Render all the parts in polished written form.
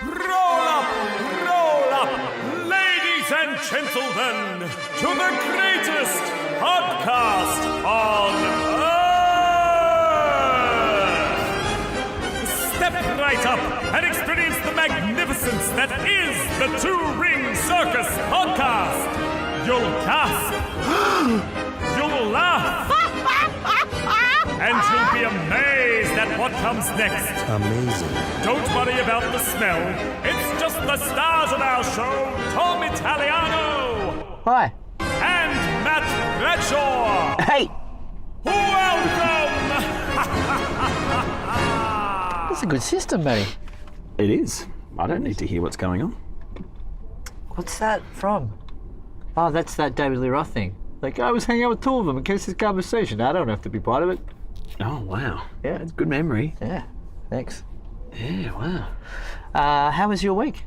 Roll up, ladies and gentlemen, to the greatest podcast on earth. Step right up and experience the magnificence that is the Two-Ring Circus podcast. You'll gasp, you'll laugh, and you'll be amazed at what comes next. Amazing. Don't worry about the smell. It's just the stars of our show, Tom Italiano Hi. and Matt Bradshaw. Hey. Welcome! That's a good system, Matty. It is. I don't need to hear what's going on. What's that from? Oh, that's that David Lee Roth thing. Like, I was hanging out with two of them in case this conversation. I don't have to be part of it. Oh, wow. Yeah. That's good memory. Yeah. Thanks. Yeah, wow. How was your week?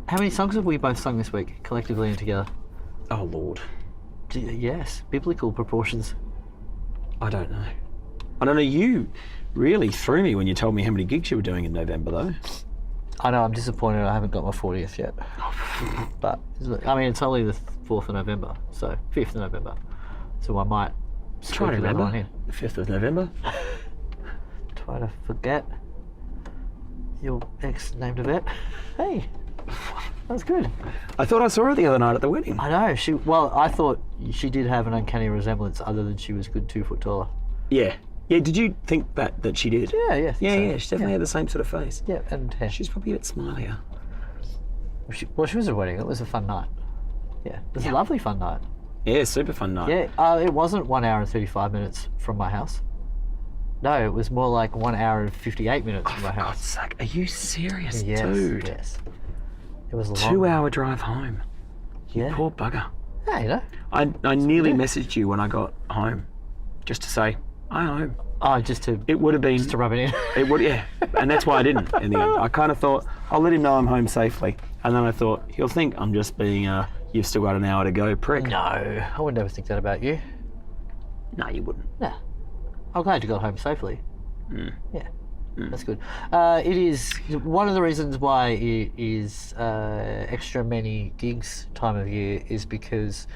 How many songs have we both sung this week, collectively and together? Oh, Lord. Yes, biblical proportions. I don't know. You really threw me when you told me how many gigs you were doing in November, though. I know, I'm disappointed I haven't got my 40th yet. But, I mean, it's only the 4th of November, so 5th of November. So I might Try to squeeze that one remember. in. The 5th of November. Try to forget your ex named Yvette. Hey, that was good. I thought I saw her the other night at the wedding. I know, I thought she did have an uncanny resemblance other than she was a good 2 foot taller. Yeah. Yeah, did you think that she did? Yeah. Yeah, so. yeah, she definitely had the same sort of face. Yeah, and hair. She's probably a bit smilier. She was at a wedding. It was a fun night. Yeah, it was a lovely fun night. Yeah, super fun night. Yeah, it wasn't 1 hour and 35 minutes from my house. No, it was more like 1 hour and 58 minutes from my For house. God's sake, are you serious, Yes, dude? yes. It was a long 2 hour drive home. Yeah. Poor bugger. Yeah, you know. I nearly messaged you when I got home, just to say, I'm home. Oh, just to It would have been. rub it in. It would, yeah. And that's why I didn't in the end. I kind of thought, I'll let him know I'm home safely. And then I thought, he'll think I'm just being you've still got an hour to go prick. No, I would never think that about you. No, you wouldn't. No. I'm glad you got home safely. Yeah, that's good. It is one of the reasons why it is extra many gigs time of year is because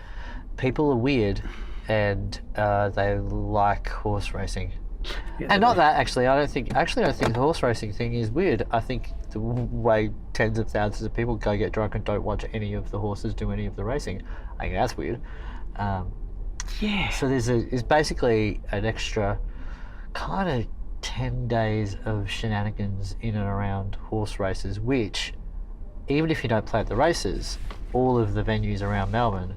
people are weird and they like horse racing. Yeah, And not that actually. I don't think the horse racing thing is weird. I think the way tens of thousands of people go get drunk and don't watch any of the horses do any of the racing, I think that's weird. Yeah. So there's basically an extra kind of 10 days of shenanigans in and around horse races, which, even if you don't play at the races, all of the venues around Melbourne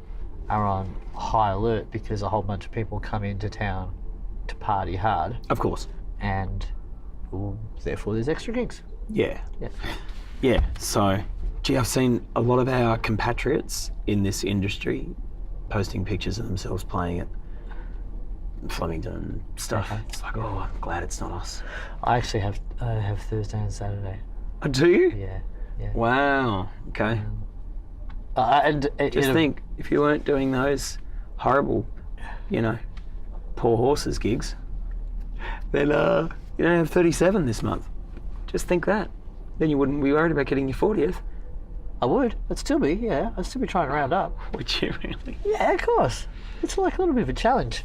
are on high alert because a whole bunch of people come into town to party hard, Of course. and therefore there's extra gigs. Yeah. Yeah. Yeah. So, gee, I've seen a lot of our compatriots in this industry posting pictures of themselves playing at Flemington and stuff. Okay. It's like, oh, I'm glad it's not us. I actually have Thursday and Saturday. Oh, do you? Yeah. Wow. Okay. Just It'll- think, if you weren't doing those horrible, poor horses gigs, then you don't have 37 this month. Just think that. Then you wouldn't be worried about getting your 40th. I would. I'd still be trying to round up. Would you really? Yeah, of course. It's like a little bit of a challenge.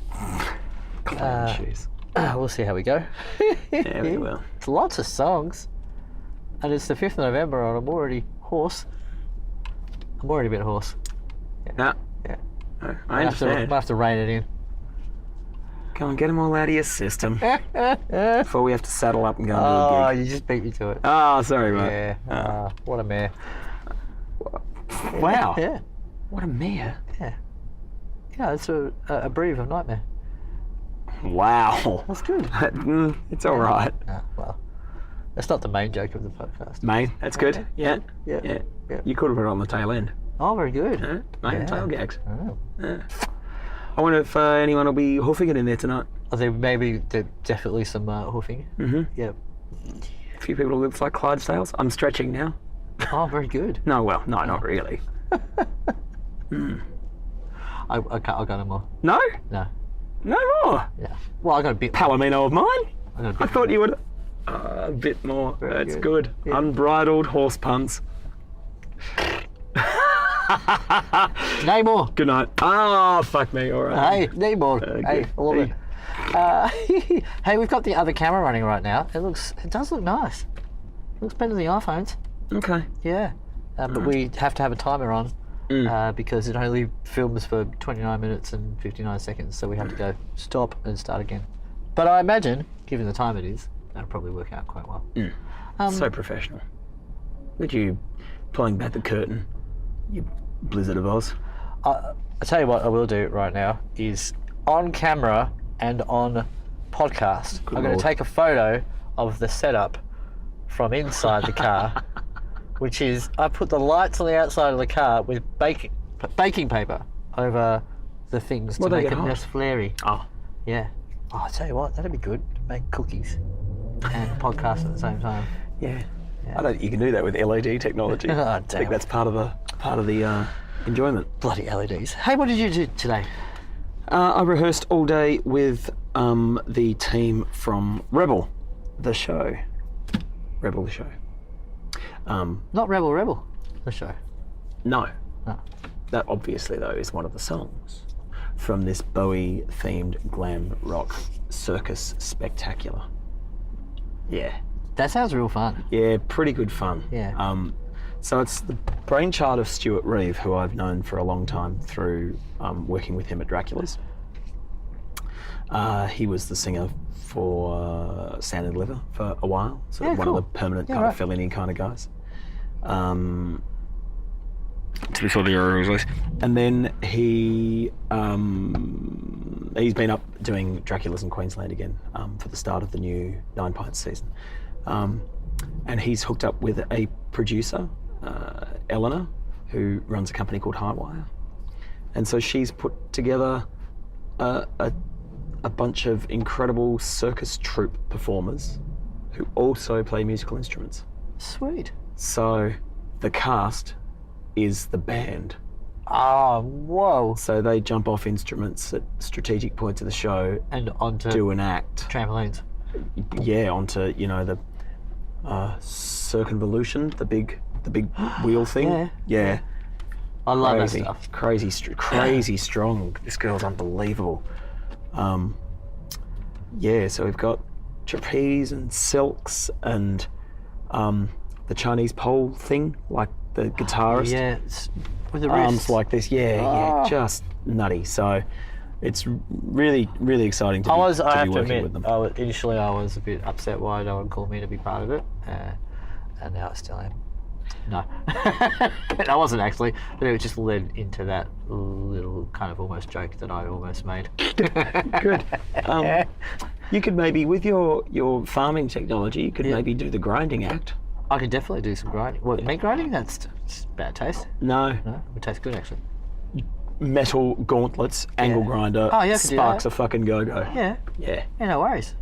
Clown shoes. We'll see how we go. Yeah, we will. It's lots of songs. And it's the 5th of November and I'm already hoarse. I'm already a bit hoarse. No, Yeah. no, I Might understand. have to rein it in. Come on, get them all out of your system before we have to saddle up and go and do Oh, a gig. you just beat me to it. Oh, sorry, mate. Yeah. What a mare. Wow. Yeah. What a mare. Yeah, it's a breed of nightmare. Wow. That's good. It's all right. Well, that's not the main joke of the podcast. Mate, that's good. Yeah. Yeah. You could have put it on the tail end. Oh, very good. Mate and tail gags. Oh. Yeah. I wonder if anyone will be hoofing it in there tonight. There's definitely some hoofing. Mm-hmm. Yeah. A few people who looks like Clydesdales. I'm stretching now. Oh, very good. No, well, no, not really. I got no more. No? No. No more? Yeah. Well, I got a bit. Palomino of mine? I got a bit. I thought you would... A bit more. Very That's good. good. Yeah. Unbridled horse puns. Name more. Good night. Oh, fuck me. All right. Hey, name more. Hey, I love it. Hey, we've got the other camera running right now. It does look nice. It looks better than the iPhones. Okay. Yeah. But we have to have a timer on because it only films for 29 minutes and 59 seconds, so we have to go stop and start again. But I imagine, given the time it is, that'll probably work out quite well. So professional. Look at you pulling back the curtain, you Blizzard of Oz. I'll tell you what I will do right now is on camera and on podcast, I'm going to take a photo of the setup from inside the car, which is I put the lights on the outside of the car with baking paper over the things to make it less flary. Oh. Yeah. Oh, I'll tell you what, that'd be good to make cookies and podcast at the same time. Yeah. I don't think you can do that with LED technology. Oh, I think that's part of the enjoyment. Bloody LEDs. Hey, what did you do today? I rehearsed all day with the team from Rebel, the show. Rebel, the show. Not Rebel, the show. No. Oh. That obviously, though, is one of the songs from this Bowie-themed glam rock circus spectacular. Yeah. That sounds real fun. Yeah, pretty good fun. Yeah. So it's the brainchild of Stuart Reeve, who I've known for a long time through working with him at Dracula's. He was the singer for Sand and Liver for a while, so one of the permanent kind of Fellini kind of guys. Before the era was released. And then he's been up doing Dracula's in Queensland again for the start of the new Nine Pints season. And he's hooked up with a producer, Eleanor, who runs a company called Highwire. And so she's put together a bunch of incredible circus troupe performers who also play musical instruments. Sweet. So the cast is the band. Oh, whoa. So they jump off instruments at strategic points of the show And onto do an act. trampolines. Yeah, onto, the circumvolution, the big wheel thing. Yeah. I love Crazy, that stuff. crazy strong. This girl's unbelievable. So we've got trapeze and silks and the Chinese pole thing, like the guitarist. Yeah, with the Arms wrists. like this. Yeah, just nutty. So it's really, really exciting to be I have to working admit, with them. initially I was a bit upset why no one called me to be part of it, and now I still am. No, I wasn't actually, but it just led into that little kind of almost joke that I almost made. Good. You could maybe, with your farming technology, you could maybe do the grinding act. I could definitely do some grinding. What, meat grinding? That's bad taste. No. No, it would taste good actually. Metal gauntlets, angle grinder, Oh, yeah, I could do sparks that. a fucking go-go. Yeah. Yeah. Yeah, no worries.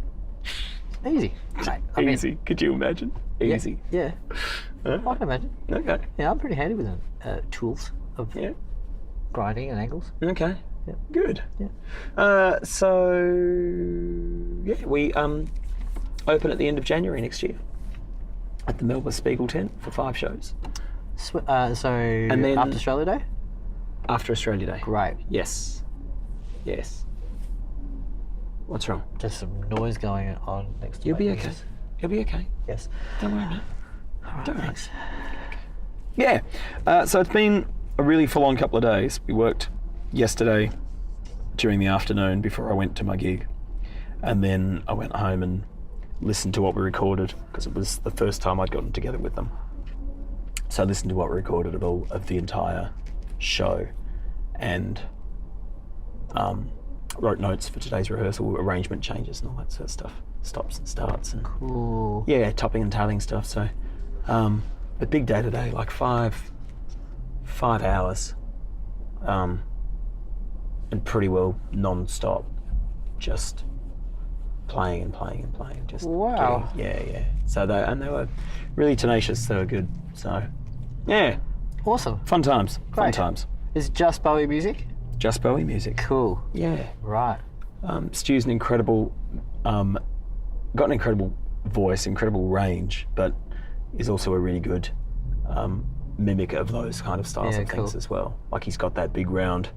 Easy. Mate, I mean, Easy. Could you imagine? Easy. Yeah. I can imagine. Okay. Yeah, I'm pretty handy with tools of Yeah. grinding and angles. Okay. Yeah. Good. Yeah. We open at the end of January next year at the Melbourne Spiegel tent for 5 shows So then- after Australia Day? after Australia Day. Great. Yes. What's wrong? There's some noise going on next to You'll my be ears. okay. You'll be okay. Yes. Don't worry about it. All right, Don't worry. thanks. Yeah. So it's been a really full-on couple of days. We worked yesterday during the afternoon before I went to my gig, and then I went home and listened to what we recorded because it was the first time I'd gotten together with them. So I listened to what we recorded of the entire show, and wrote notes for today's rehearsal, arrangement changes and all that sort of stuff, stops and starts, and Cool. yeah, topping and tailing stuff. So a big day today, like five hours, and pretty well non-stop, just playing and playing and playing. Just Wow. yeah. So they were really tenacious. They were good. So yeah, Awesome. fun times. Fun Great. times. Is it just Bowie music? Just Bowie music. Cool. Yeah. Right. Stu's an incredible, got an incredible voice, incredible range, but is also a really good mimic of those kind of styles Yeah, and things cool. as well. Like he's got that big round,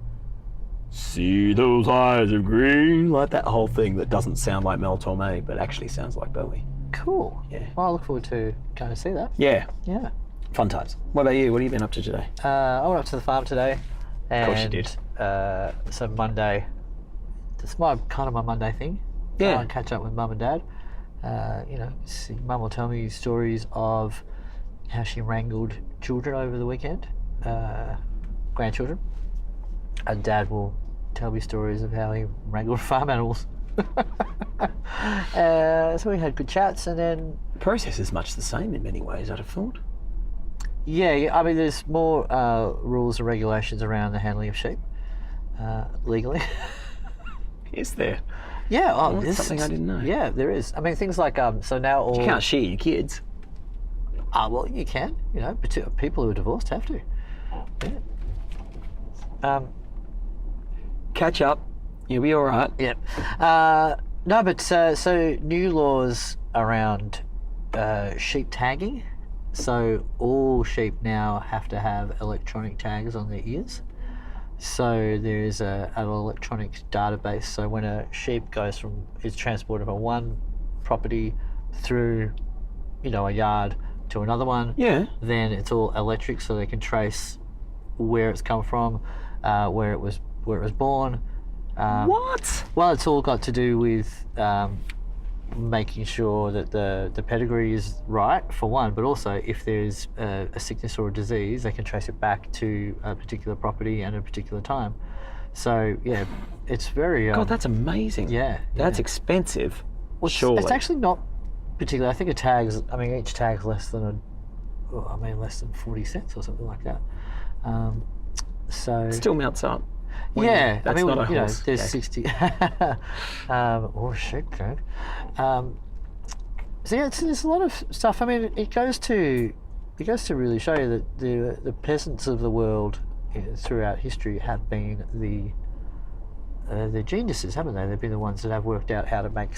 see those eyes of green, like that whole thing that doesn't sound like Mel Torme, but actually sounds like Bowie. Cool. Yeah. Well, I look forward to going to see that. Yeah, Yeah. fun times. What about you? What have you been up to today? I went up to the farm today. And, course you did. So Monday, it's my Monday thing. Yeah. Go and catch up with mum and dad. Mum will tell me stories of how she wrangled children over the weekend, grandchildren. And dad will tell me stories of how he wrangled farm animals. So we had good chats, and then The process is much the same in many ways, I'd have thought. yeah, I mean, there's more rules and regulations around the handling of sheep legally. Is there? Yeah, Well, that's something I didn't know. Yeah, there is. I mean, things like so now all. You can't shear your kids. Well, you can. But people who are divorced have to. Yeah. Catch up. You'll be all right. Yeah. No, but so new laws around sheep tagging. So all sheep now have to have electronic tags on their ears. So there is an electronic database. So when a sheep is transported from one property through, a yard to another one, Yeah. then it's all electric, so they can trace where it's come from, where it was born. What? Well, it's all got to do with making sure that the pedigree is right, for one, but also if there's a sickness or a disease, they can trace it back to a particular property and a particular time. So, yeah, it's very... God, that's amazing. Yeah. That's yeah. expensive. Well, surely. It's actually not particular. I think each tag's less than less than 40 cents or something like that. So Still mounts up. When yeah, that's not a horse there's gag. 60 or sheep tag. So yeah, there's a lot of stuff. I mean, it goes to really show you that the peasants of the world throughout history have been the geniuses, haven't they? They've been the ones that have worked out how to make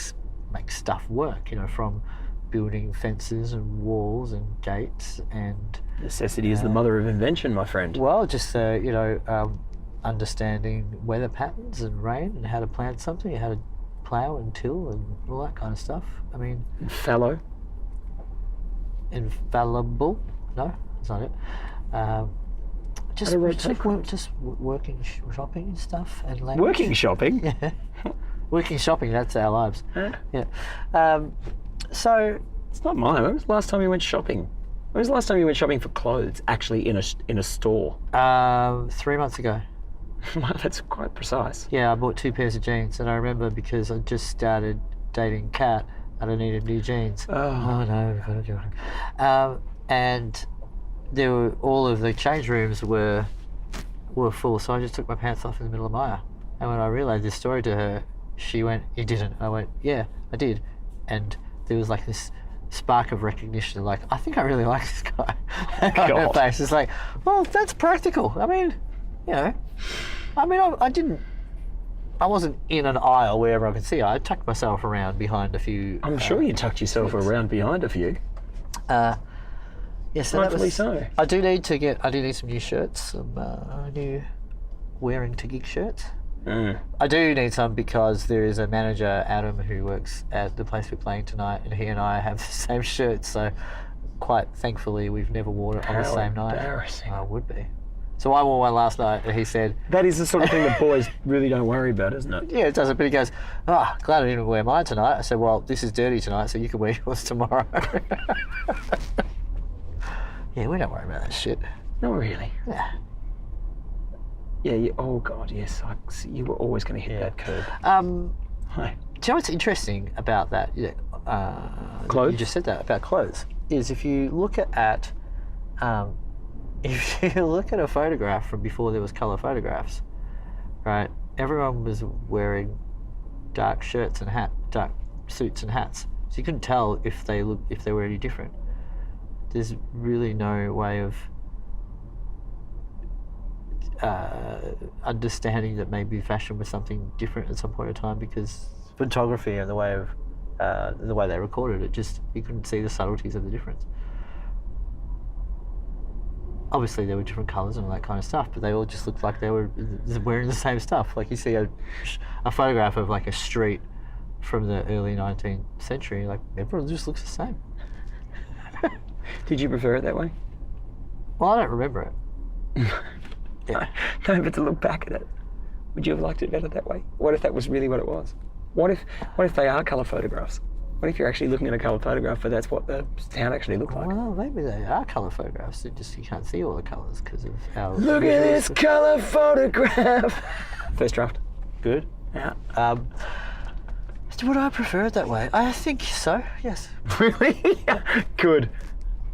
stuff work. From building fences and walls and gates and Necessity is the mother of invention, my friend. well, just understanding weather patterns and rain and how to plant something, how to plough and till and all that kind of stuff. I mean, Fallow. infallible? No, that's not it. Just working shopping and stuff and language. Working shopping. Yeah. Working shopping, that's our lives. Huh? Yeah. So It's not mine. When was the last time you went shopping? When was the last time you went shopping for clothes, actually in a store? 3 months ago. Well, that's quite precise. Yeah, I bought 2 pairs of jeans, and I remember because I just started dating Kat and I needed new jeans. Oh. No, we've got to do it. And there were all of the change rooms were full, so I just took my pants off in the middle of Maya. And when I relayed this story to her, she went, "You didn't?" I went, "Yeah, I did." And there was like this spark of recognition, like, I think I really like this guy. On her God. face, it's like, well, that's practical. I mean, I wasn't in an aisle where everyone could see. I tucked myself around behind a few. I'm sure you tucked yourself around behind a few. Yeah, so that Rightfully was. so. I do need some new shirts, some new wearing to gig shirts. I do need some because there is a manager, Adam, who works at the place we're playing tonight, and he and I have the same shirt. So, quite thankfully, we've never worn it on the How same night. embarrassing. I would be. So I wore one last night, and he said, That is the sort of thing that boys really don't worry about, isn't it? "Yeah, it doesn't." But he goes, glad I didn't wear mine tonight." I said, "Well, this is dirty tonight, so you can wear yours tomorrow." Yeah, we don't worry about that shit. Not really. Yeah. Yeah, oh God, yes. You were always going to hit Yeah. that curve. Hi. Do you know what's interesting about that? Clothes? You just said that about clothes. Is if you look at a photograph from before there was colour photographs, right? Everyone was wearing dark shirts and dark suits and hats, so you couldn't tell if they were any different. There's really no way of understanding that maybe fashion was something different at some point in time, because photography and the way of the way they recorded it, just you couldn't see the subtleties of the difference. Obviously, there were different colours and all that kind of stuff, but they all just looked like they were wearing the same stuff. Like you see a photograph of like a street from the early 19th century, like everyone just looks the same. Did you prefer it that way? Well, I don't remember it. Yeah. No, but to look back at it, would you have liked it better that way? What if that was really what it was? What if they are colour photographs? What if you're actually looking at a colour photograph, but that's what the town actually looked like? Well, maybe they are colour photographs. It just you can't see all the colours because of how. Look at this colour photograph. First draft. Good. Yeah. Would I prefer it that way? I think so. Yes. Really? Good.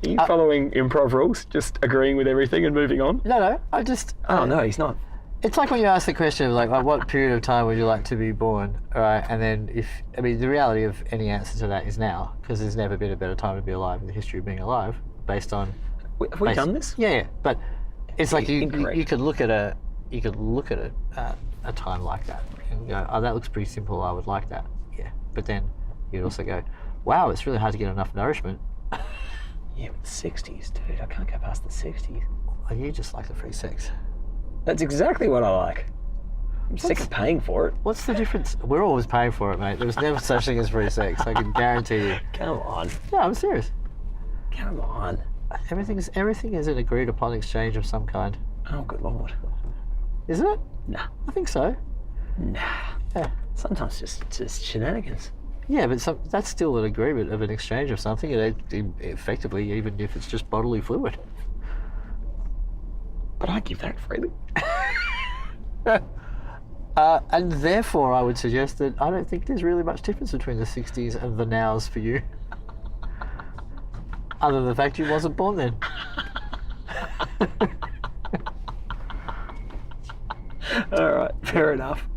Are you following improv rules? Just agreeing with everything and moving on? No. I just. Oh no, he's not. It's like when you ask the question of like, what period of time would you like to be born, right? And then the reality of any answer to that is now, because there's never been a better time to be alive in the history of being alive, based on. Have we done this? Yeah, but it's like you could look at a time like that and go, oh, that looks pretty simple. I would like that. Yeah, but then you'd also go, wow, it's really hard to get enough nourishment. Yeah, but the 60s, dude. I can't go past the 60s. Oh, you just like the free sex. That's exactly what I like. I'm sick of paying for it. What's the difference? We're always paying for it, mate. There was never such thing as free sex. I can guarantee you. Come on. No, I'm serious. Come on. Everything is an agreed upon exchange of some kind. Oh, good Lord. Isn't it? Nah. I think so. Nah. Yeah. Sometimes just shenanigans. Yeah, but that's still an agreement of an exchange of something, effectively, even if it's just bodily fluid. But I give that freely. And therefore, I would suggest that I don't think there's really much difference between the 60s and the nows for you. Other than the fact you wasn't born then. All right, fair enough.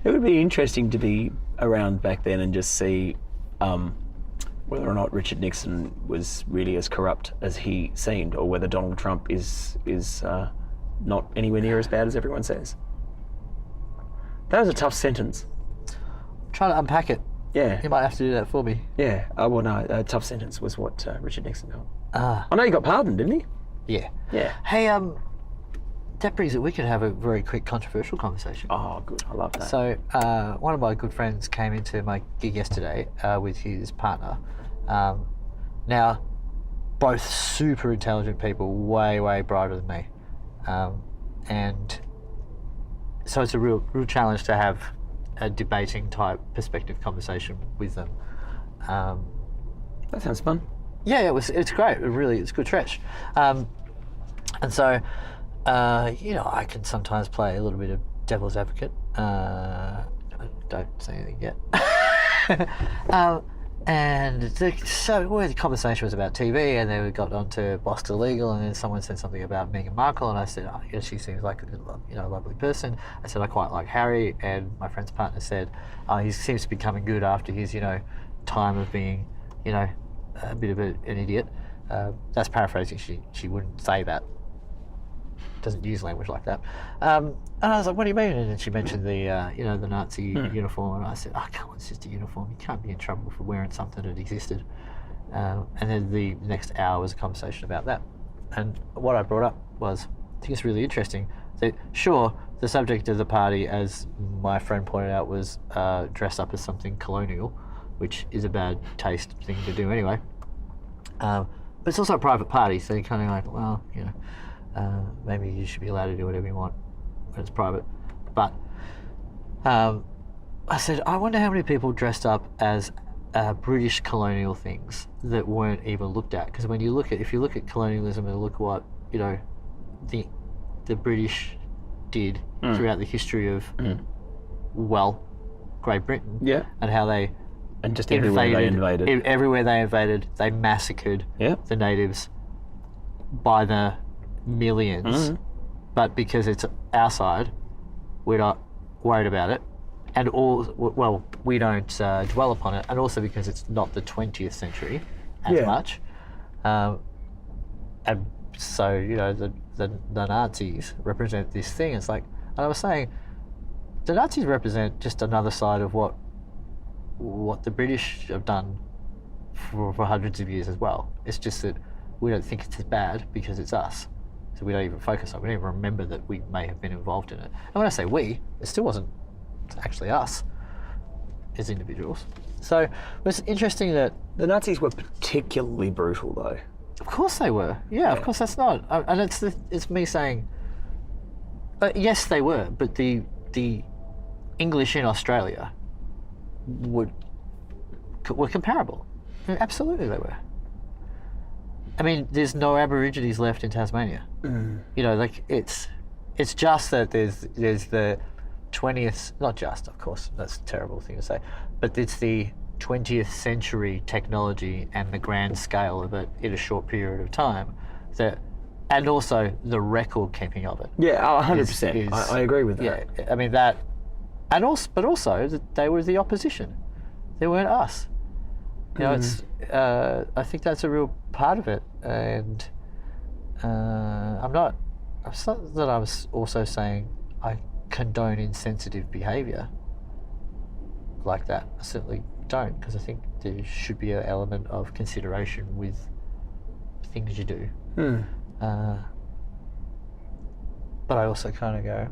It would be interesting to be around back then and just see whether or not Richard Nixon was really as corrupt as he seemed, or whether Donald Trump is not anywhere near as bad as everyone says. That was a tough sentence. Trying to unpack it. Yeah. You might have to do that for me. Yeah. Well, no, a tough sentence was what Richard Nixon got. I know he got pardoned, didn't he? Yeah. Yeah. Hey, that brings it. We could have a very quick controversial conversation. Oh, good. I love that. So, one of my good friends came into my gig yesterday with his partner. Now, both super intelligent people, way, way brighter than me. And so it's a real challenge to have a debating type perspective conversation with them. That sounds fun. Yeah, it's great. It's a good stretch. And so, I can sometimes play a little bit of devil's advocate. Don't say anything yet. The conversation was about TV, and then we got on to Box Illegal, and then someone said something about Meghan Markle, and I said, oh, yeah, she seems like a lovely person. I said, I quite like Harry, and my friend's partner said, he seems to be coming good after his, time of being, a bit of an idiot. That's paraphrasing. She wouldn't say that. Doesn't use language like that. And I was like, what do you mean? And then she mentioned the the Nazi uniform, and I said, oh, come on, it's just a uniform. You can't be in trouble for wearing something that existed. And then the next hour was a conversation about that. And what I brought up was, I think it's really interesting that, sure, the subject of the party, as my friend pointed out, was dressed up as something colonial, which is a bad taste thing to do anyway. But it's also a private party, so you're kind of like, well, maybe you should be allowed to do whatever you want when it's private. But I said, I wonder how many people dressed up as British colonial things that weren't even looked at. Because if you look at colonialism and look at what the British did throughout the history of Great Britain, and how they everywhere they invaded, they massacred the natives by the millions. But because it's our side, we're not worried about it, and we don't dwell upon it, and also because it's not the 20th century as much, and so the Nazis represent this thing. It's like, and I was saying, the Nazis represent just another side of what what the British have done for hundreds of years as well. It's just that we don't think it's as bad because it's us. So we don't even focus on it. We don't even remember that we may have been involved in it. And when I say we, it still wasn't actually us as individuals. So it was interesting that... The Nazis were particularly brutal, though. Of course they were. Yeah, of course that's not. And it's me saying, yes, they were, but the English in Australia were comparable. Absolutely they were. I mean, there's no Aborigines left in Tasmania. You know, like it's just that there's the 20th, not just, of course, that's a terrible thing to say, but it's the 20th century technology and the grand scale of it in a short period of time, that, and also the record keeping of it. Yeah, 100%. I agree with that. Yeah, I mean that, and also, but also that they were the opposition. They weren't us. You know, it's. I think that's a real part of it, and It's not that I was also saying I condone insensitive behaviour like that. I certainly don't, because I think there should be an element of consideration with things you do. But I also kind of go,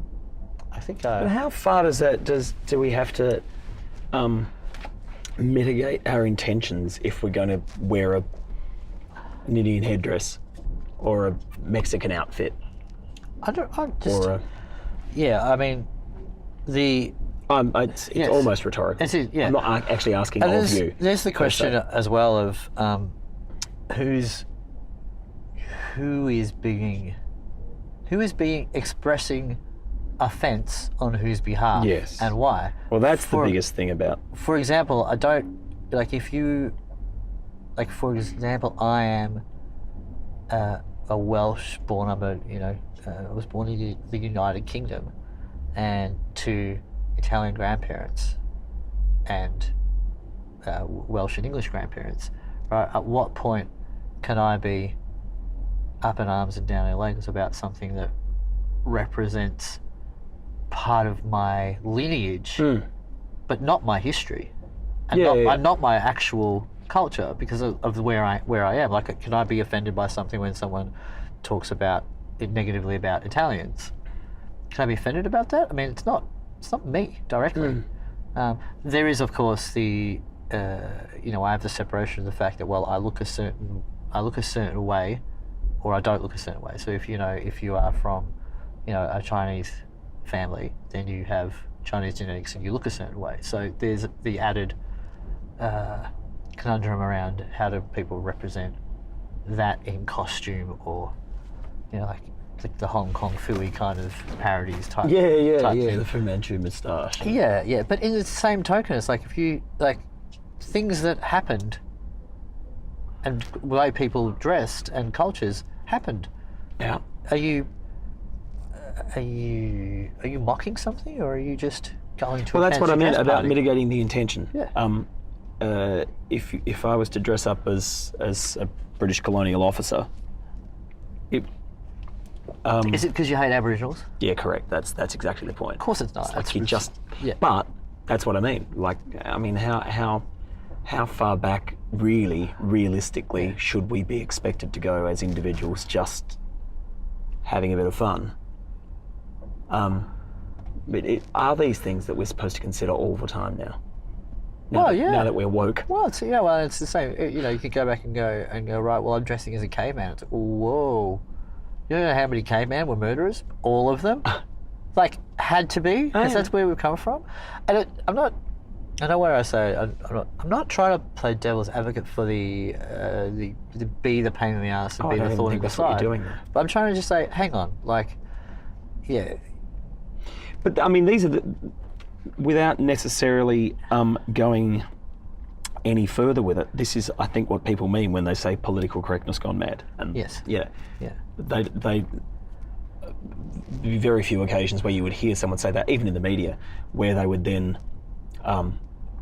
I think But how far do we have to mitigate our intentions if we're going to wear an Indian headdress or a Mexican outfit? Yeah, I mean, it's almost rhetorical. Yeah. I'm not actually asking of you. There's the question as well of who is expressing offence on whose behalf, yes, and why. Well, that's the biggest thing about. For example, I don't like if you like. For example, I am a Welsh born. I was born in the United Kingdom, and to Italian grandparents and Welsh and English grandparents. Right? At what point can I be up in arms and down in legs about something that represents part of my lineage, but not my history, and not my actual culture because of where I am? Like, can I be offended by something when someone talks about it negatively about Italians? Can I be offended about that? I mean, it's not me directly. There is, of course, the I have the separation of the fact that, well, I look a certain way, or I don't look a certain way. So if you are from a Chinese family, then you have Chinese genetics and you look a certain way. So there's the added conundrum around how do people represent that in costume, or like the Hong Kong Phooey kind of parodies type. Type thing. The Fu Manchu moustache. Yeah. But in the same token, it's like if you like things that happened and the way people dressed and cultures happened. Yeah. Are you mocking something, or are you just going to? Well, that's what I meant about party? mitigating the intention. Yeah. If I was to dress up as a British colonial officer, is it because you hate Aboriginals? Yeah, correct. That's exactly the point. Of course, it's not. It's like you just. Yeah. But that's what I mean. Like, I mean, how far back realistically should we be expected to go as individuals, just having a bit of fun? But are these things that we're supposed to consider all the time now? Now that we're woke. Well, it's the same. You could go back and go right. Well, I'm dressing as a caveman. It's whoa. You know how many cavemen were murderers? All of them, like had to be, because that's where we've come from. And I'm not. I know where I say I'm not trying to play devil's advocate for the be the pain in the ass and be the thorn in the side. But I'm trying to just say, hang on, like, yeah. But I mean, these are without necessarily going any further with it. This is, I think, what people mean when they say political correctness gone mad. And yes. Yeah. They be very few occasions where you would hear someone say that, even in the media, where they would then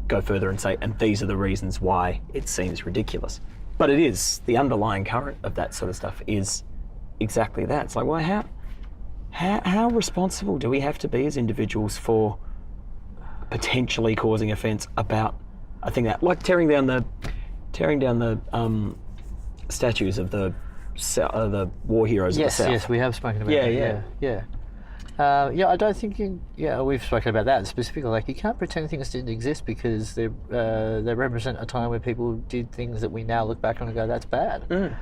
go further and say, and these are the reasons why it seems ridiculous. But it is, the underlying current of that sort of stuff is exactly that. It's like, well, how responsible do we have to be as individuals for potentially causing offence about I think that, like tearing down the statues of the war heroes of the South. Yes, we have spoken about that. Yeah, I don't think we've spoken about that specifically. Like, you can't pretend things didn't exist because they represent a time where people did things that we now look back on and go, that's bad.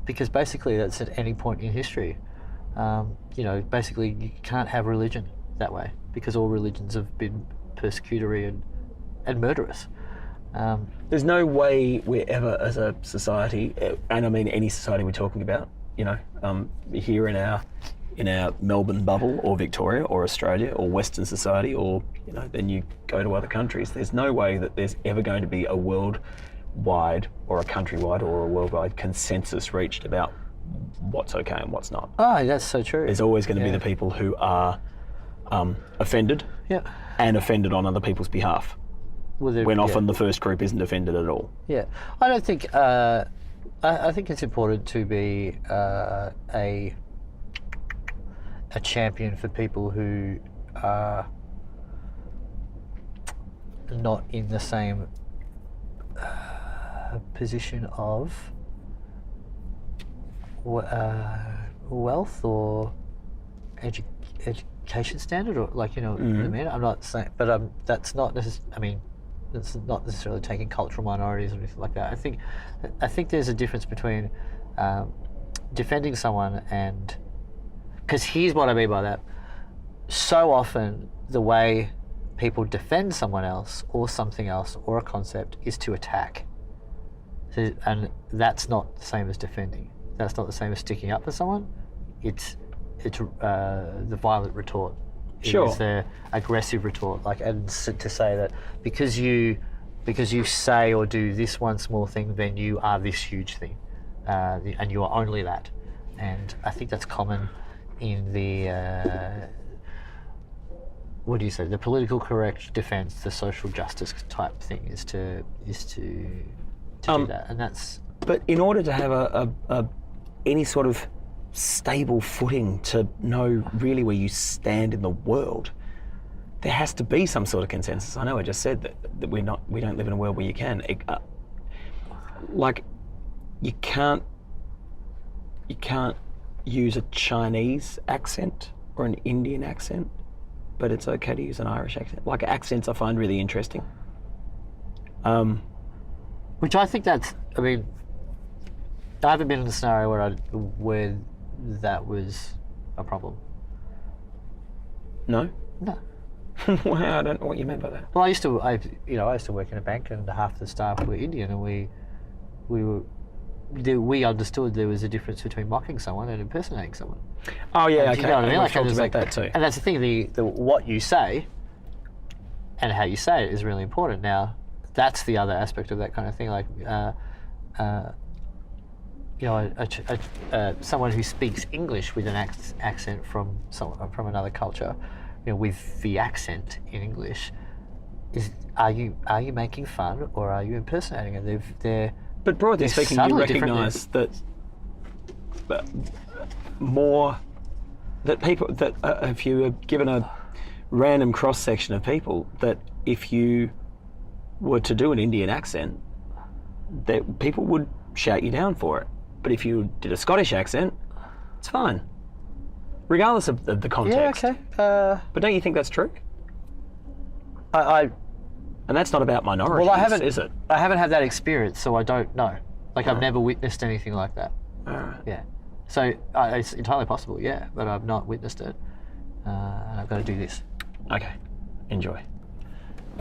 Because basically that's at any point in history. Basically you can't have religion that way because all religions have been persecutory and murderous. There's no way we're ever, as a society, and I mean any society we're talking about, here in our Melbourne bubble or Victoria or Australia or Western society, or then you go to other countries, there's no way that there's ever going to be a worldwide or a countrywide or a worldwide consensus reached about what's okay and what's not. Oh, that's so true. There's always going to be the people who are offended and offended on other people's behalf, when often the first group isn't offended at all. Yeah, I don't think. I think it's important to be a champion for people who are not in the same position of wealth or education standard, or what I mean. I'm not saying, but that's not necessarily. It's not necessarily taking cultural minorities or anything like that. I think there's a difference between defending someone and, because here's what I mean by that. So often the way people defend someone else or something else or a concept is to attack. And that's not the same as defending. That's not the same as sticking up for someone. It's the violent retort. Sure. It's the aggressive retort, and to say that because you say or do this one small thing, then you are this huge thing, and you are only that. And I think that's common in the what do you say? The politically correct defence, the social justice type thing is to do that, and that's. But in order to have a any sort of stable footing to know really where you stand in the world, there has to be some sort of consensus. I know I just said that we don't live in a world where you can. You can't use a Chinese accent or an Indian accent, but it's okay to use an Irish accent. Like, accents I find really interesting. Which I think that's. I mean, I haven't been in a scenario where that was a problem. No? No. Wow, I don't know what you meant by that. Well, I used to work in a bank, and half the staff were Indian, and we understood there was a difference between mocking someone and impersonating someone. Oh yeah, and okay. You know what I mean? We've talked about that too. And that's the thing. The what you say and how you say it is really important. Now, that's the other aspect of that kind of thing. Like, someone who speaks English with an accent from another culture, with the accent in English, are you making fun or are you impersonating it? But broadly speaking, you recognise that people if you are given a random cross section of people, that if you were to do an Indian accent, that people would shout you down for it. But if you did a Scottish accent, it's fine, regardless of the context. Yeah, okay. But don't you think that's true? And that's not about minorities, is it? I haven't had that experience, so I don't know. I've never witnessed anything like that. All right. Yeah. So it's entirely possible, yeah, but I've not witnessed it. And I've got to do this. Okay. Enjoy.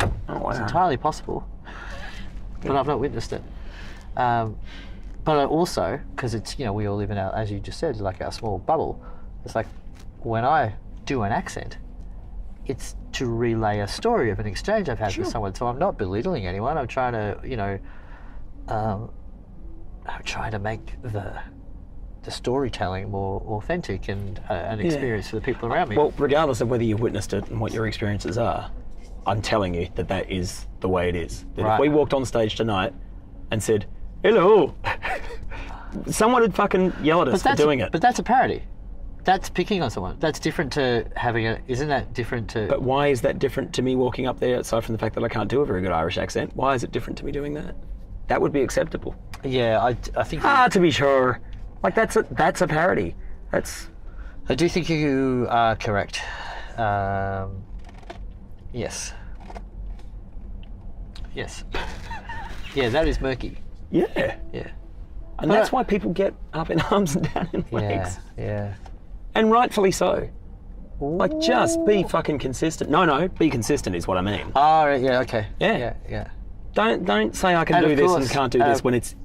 Oh, wow. It's entirely possible, but I've not witnessed it. But also, because it's, we all live in our, as you just said, like our small bubble, it's like when I do an accent, it's to relay a story of an exchange I've had with someone. So I'm not belittling anyone. I'm trying to, I'm trying to make the storytelling more authentic and an experience for the people around me. Well, regardless of whether you've witnessed it and what your experiences are, I'm telling you that is the way it is. That if we walked on stage tonight and said, hello, someone would fucking yell at us for doing it. But that's a parody. That's picking on someone. That's different to having a... Isn't that different to... But why is that different to me walking up there, aside from the fact that I can't do a very good Irish accent? Why is it different to me doing that? That would be acceptable. Yeah, I think... To be sure. Like, that's a parody. That's... I do think you are correct. Yes. Yes. Yeah, that is murky. Yeah. Yeah. And that's why people get up in arms and down in legs. Yeah. And rightfully so. Like, just be fucking consistent. No, be consistent is what I mean. Oh, yeah, okay. Yeah. Don't say I can do this and can't do this when it's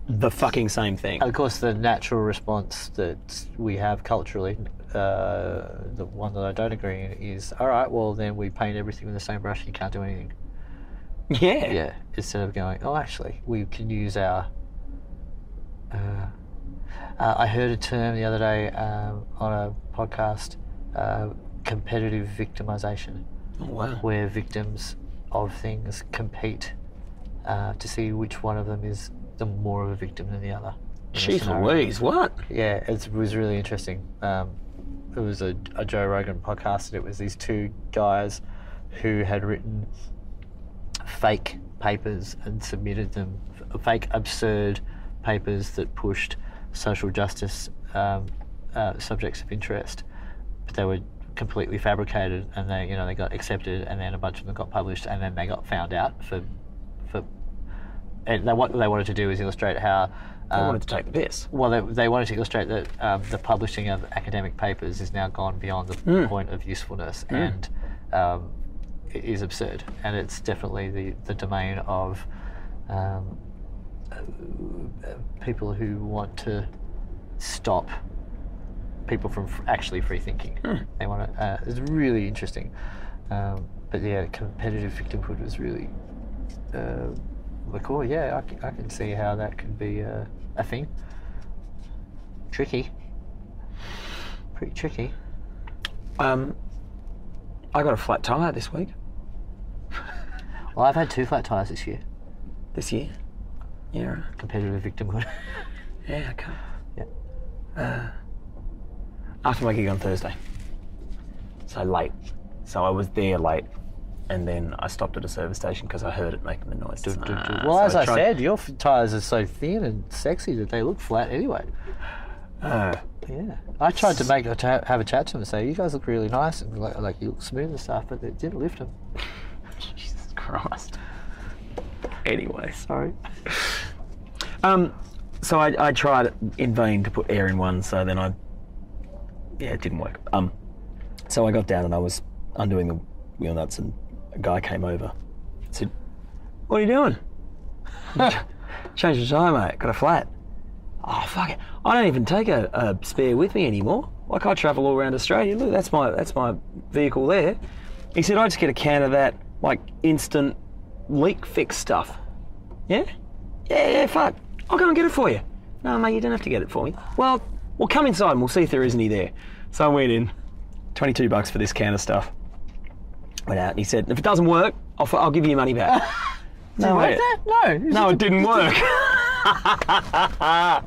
the fucking same thing. Of course, the natural response that we have culturally, the one that I don't agree in, is, all right, well, then we paint everything with the same brush and you can't do anything. Yeah. Yeah, instead of going, oh, actually, we can use our... I heard a term the other day on a podcast, competitive victimization. Oh, wow. Where victims of things compete to see which one of them is the more of a victim than the other. Jeez Louise, what? Yeah, it was really interesting. It was a Joe Rogan podcast, and it was these two guys who had written fake papers and submitted them, fake absurd papers that pushed social justice subjects of interest, but they were completely fabricated, and they got accepted, and then a bunch of them got published, and then they got found out and what they wanted to do is illustrate how They wanted to take the piss. Well, they wanted to illustrate that the publishing of academic papers is now gone beyond the point of usefulness, and it is absurd, and it's definitely the domain of people who want to stop people from actually free thinking. They want to. It's really interesting, but yeah, competitive victimhood was really cool. Yeah, I can see how that could be a thing. Tricky. Pretty tricky. I got a flat tyre this week. Well, I've had 2 flat tyres this year. This year? Yeah. Competitive victimhood. Yeah, okay. Yeah. After my gig on Thursday. So late. So I was there late, and then I stopped at a service station because I heard it making the noise. Well, as I said, your tyres are so thin and sexy that they look flat anyway. Yeah. I tried to have a chat to them and say, you guys look really nice and like you look smooth and stuff, but it didn't lift them. Jesus Christ. Anyway. Sorry. So I tried in vain to put air in one, so then it didn't work. So I got down and I was undoing the wheel nuts, and a guy came over and said, "What are you doing?" "Changed the tyre, mate. Got a flat." "Oh, fuck it. I don't even take a spare with me anymore. Like, I travel all around Australia. Look, that's my vehicle there." He said, "I just get a can of that, like, instant leak fix stuff." "Yeah? Yeah, fuck. I'll go and get it for you." "No, mate, you don't have to get it for me." Well, come inside and we'll see if there is any there." So I went in, $22 for this can of stuff. Went out and he said, "If it doesn't work, I'll give you your money back." No, wait. No, it didn't work. I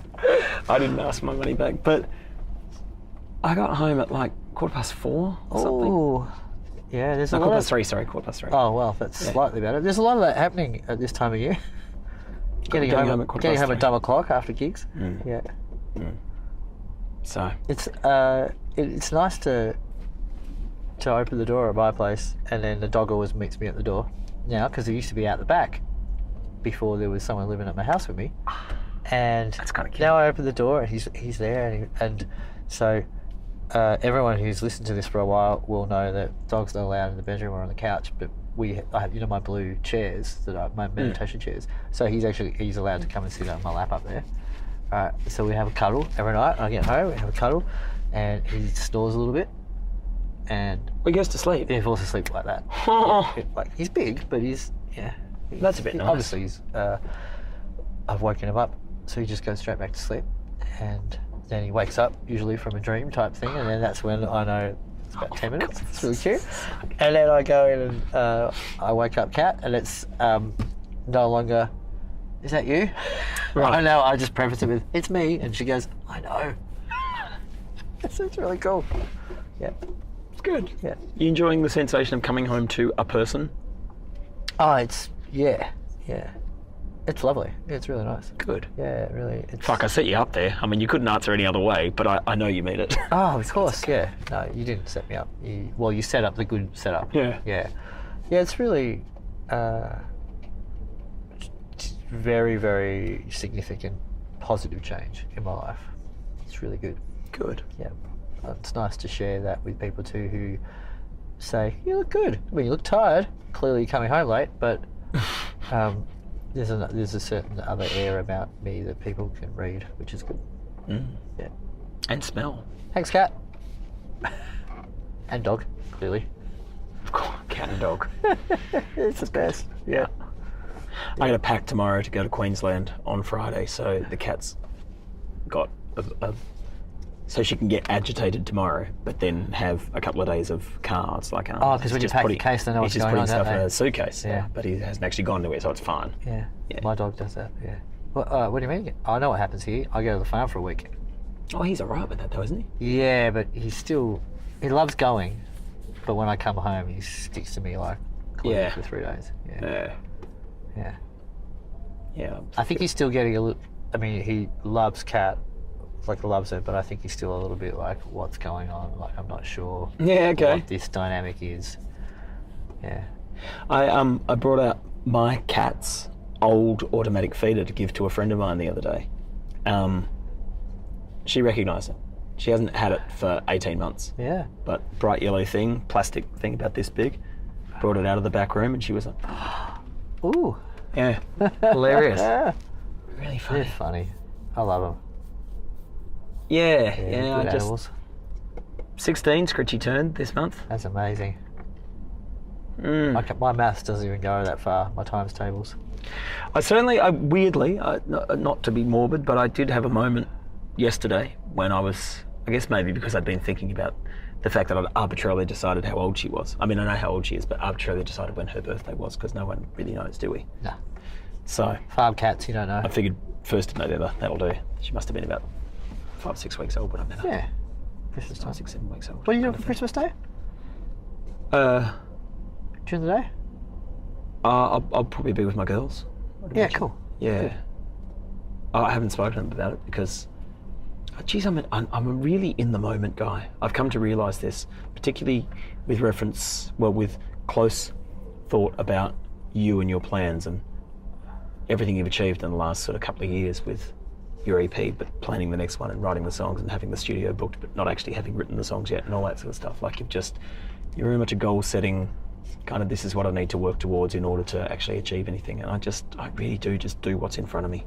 didn't ask my money back, but I got home at like 4:15 or something. Oh, yeah. There's a lot of 3:15. Oh well, that's slightly better. There's a lot of that happening at this time of year. Getting home at 12:00 after gigs. Yeah. So it's nice to open the door at my place, and then the dog always meets me at the door now, because he used to be out the back before there was someone living at my house with me. And that's kind of cute. Now I open the door and he's there, and so everyone who's listened to this for a while will know that dogs not allowed in the bedroom or on the couch, but I have my blue chairs that are my meditation chairs, so he's allowed to come and sit on my lap up there. Alright, so we have a cuddle every night. I get home, we have a cuddle, and he snores a little bit, and he goes to sleep. Yeah, he falls asleep like that. Like, he's big, but that's a bit nice. Obviously, I've woken him up, so he just goes straight back to sleep, and then he wakes up, usually from a dream type thing, and then that's when I know it's about 10 minutes. It's really cute. And then I go in and I wake up Kat, and it's no longer, "Is that you?" Right. I know, I just preface it with, "It's me," and she goes, "I know." It's really cool. Yeah. It's good. Yeah. You enjoying the sensation of coming home to a person? Oh, yeah. It's lovely. It's really nice. Good. Yeah, really. It's... Fuck, I set you up there. I mean, you couldn't answer any other way, but I know you mean it. Oh, of course, yeah. No, you didn't set me up. You set up the good setup. Yeah. Yeah. Yeah, it's really very, very significant positive change in my life. It's really good. Good. Yeah. It's nice to share that with people too who say, you look good. I mean, you look tired. Clearly you're coming home late, but there's a certain other air about me that people can read, which is good. Mm. Yeah. And smell. Thanks, cat. And dog, clearly. Of course, cat and dog. It's the best. Yeah. I got a pack tomorrow to go to Queensland on Friday, so the cat's got so she can get agitated tomorrow, but then have a couple of days of car. It's like because when you pack your case, they know what's he's just going putting on, stuff don't in they? a suitcase. Yeah. But he hasn't actually gone anywhere, so it's fine. Yeah. Yeah. My dog does that. Yeah. Well, what do you mean? I know what happens here. I go to the farm for a week. Oh, he's alright with that though, isn't he? Yeah, but he loves going, but when I come home, he sticks to me like Yeah. for 3 days. Yeah. Yeah. Yeah. Yeah. I think he's still getting a little. I mean, he loves cat, like loves it, but I think he's still a little bit like, what's going on? Like, I'm not sure. Yeah, okay. What this dynamic is. Yeah. I brought out my cat's old automatic feeder to give to a friend of mine the other day. She recognised it. She hasn't had it for 18 months. Yeah. But bright yellow thing, plastic thing about this big. Brought it out of the back room and she was like, Ooh. yeah, hilarious. Really funny. They're funny. I love them. Yeah, Good I just animals. 16, Scritchy turned this month. That's amazing. Mm. My maths doesn't even go that far. My times tables. Weirdly, not to be morbid, but I did have a moment yesterday when I guess maybe because I'd been thinking about the fact that I'd arbitrarily decided how old she was. I mean, I know how old she is, but arbitrarily decided when her birthday was because no one really knows, do we? No. So Farm cats, you don't know. I figured 1st of November, that'll do. She must have been about 5 or 6 weeks old when I met her. Yeah. Christmas time. 6, 7 weeks old. What are you doing for Christmas Day? During the day? I'll probably be with my girls. Yeah, cool. Yeah. Good. I haven't spoken to them about it because, geez, I'm a really in the moment guy. I've come to realise this, particularly with with close thought about you and your plans and everything you've achieved in the last sort of couple of years with your EP, but planning the next one and writing the songs and having the studio booked, but not actually having written the songs yet and all that sort of stuff. Like you're very much a goal setting, kind of this is what I need to work towards in order to actually achieve anything. And I really do just do what's in front of me.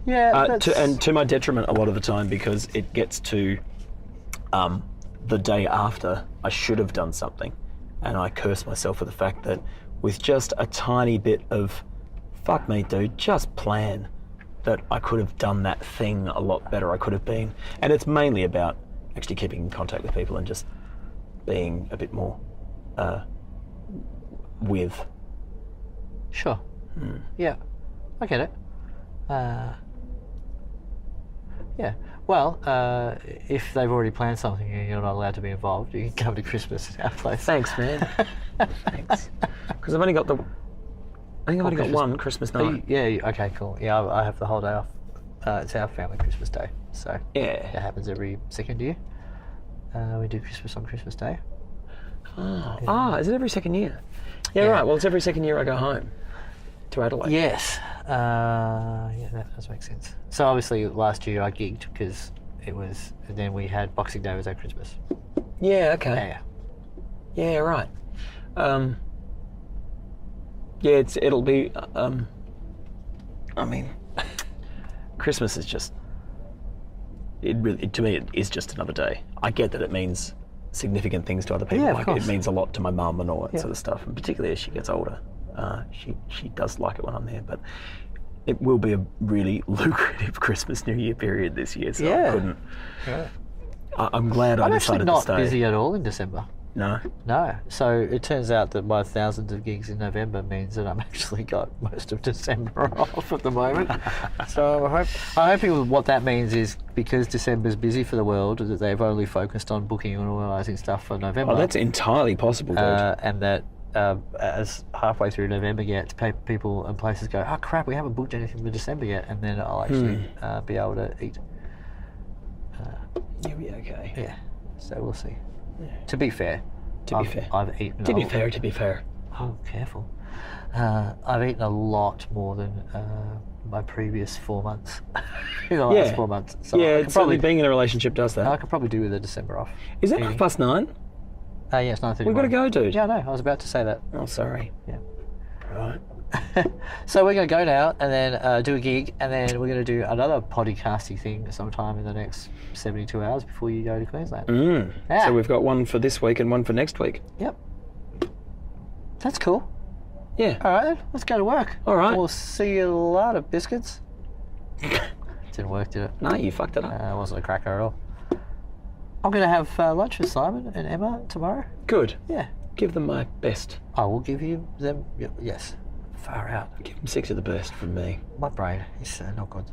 Yeah. To my detriment a lot of the time because it gets to the day after I should have done something and I curse myself for the fact that with just a tiny bit of fuck me dude, just plan, that I could have done that thing a lot better. I could have been, and it's mainly about actually keeping in contact with people and just being a bit more with. Sure. Yeah. I get it. Yeah. Well, if they've already planned something and you're not allowed to be involved, you can come to Christmas at our place. Thanks, man. Thanks. Because I've only got one Christmas night. Okay, cool. Yeah, I have the whole day off. It's our family Christmas Day, so Yeah. that happens every second year. We do Christmas on Christmas Day. Is it every second year? Yeah, right. Well, it's every second year I go home to Adelaide. Yes. Yeah, that does make sense. So obviously last year I gigged because it was, and then we had Boxing Day was our Christmas. Yeah, okay. Yeah, right. Yeah, it'll be, I mean, Christmas is just, to me, it is just another day. I get that it means significant things to other people. Yeah, of like course. it means a lot to my mum and all that sort of stuff, and particularly as she gets older. She does like it when I'm there, but it will be a really lucrative Christmas New Year period this year, so I couldn't. Yeah. I'm glad I I'm actually decided to not stay. busy at all in December. No. No. So it turns out that my thousands of gigs in November means that I'm actually got most of December off at the moment. So I'm hoping what that means is because December's busy for the world, that they've only focused on booking and organising stuff for November. Oh, that's entirely possible, dude. And that as halfway through November gets, people and places go, oh crap, we haven't booked anything for December yet, and then I'll actually be able to eat. You'll be okay. Yeah. So we'll see. Yeah. To be fair, I've eaten. To be fair. Oh, careful. I've eaten a lot more than my previous 4 months. In the last 4 months. So yeah, certainly being in a relationship does that. I could probably do with a December off. Is that 9:30? Yeah, it's 9:30. We've got to go, dude. Yeah, I know. I was about to say that. Oh, sorry. Yeah. Right. So we're going to go now and then do a gig, and then we're going to do another podcasting thing sometime in the next 72 hours before you go to Queensland. Yeah. So we've got one for this week and one for next week. Yep. That's cool. Yeah. All right, then. Let's go to work. All right. We'll see you later, biscuits. Didn't work, did it? No, you fucked it up. It wasn't a cracker at all. I'm going to have lunch with Simon and Emma tomorrow. Good. Yeah. Give them my best. I will give you them. Yes. Far out. Give them 6 of the best from me. My brain is not good.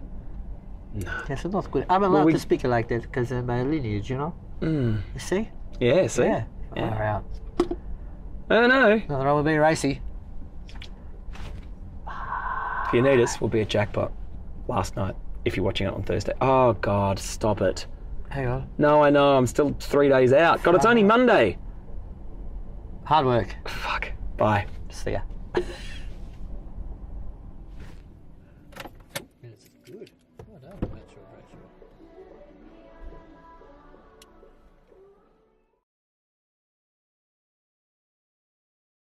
No. Yes, it's not good. I'm allowed to speak like that because of my lineage, you know? You see? Yeah, see? Yeah. Far out. Oh, no. Nothing wrong with being racy. If you need us, we'll be at Jackpot last night, if you're watching it on Thursday. Oh, God, stop it. Hang on. No, I know. I'm still 3 days out. God, it's only Monday. Hard work. Fuck. Bye. See ya. It's good. Oh, no, that's your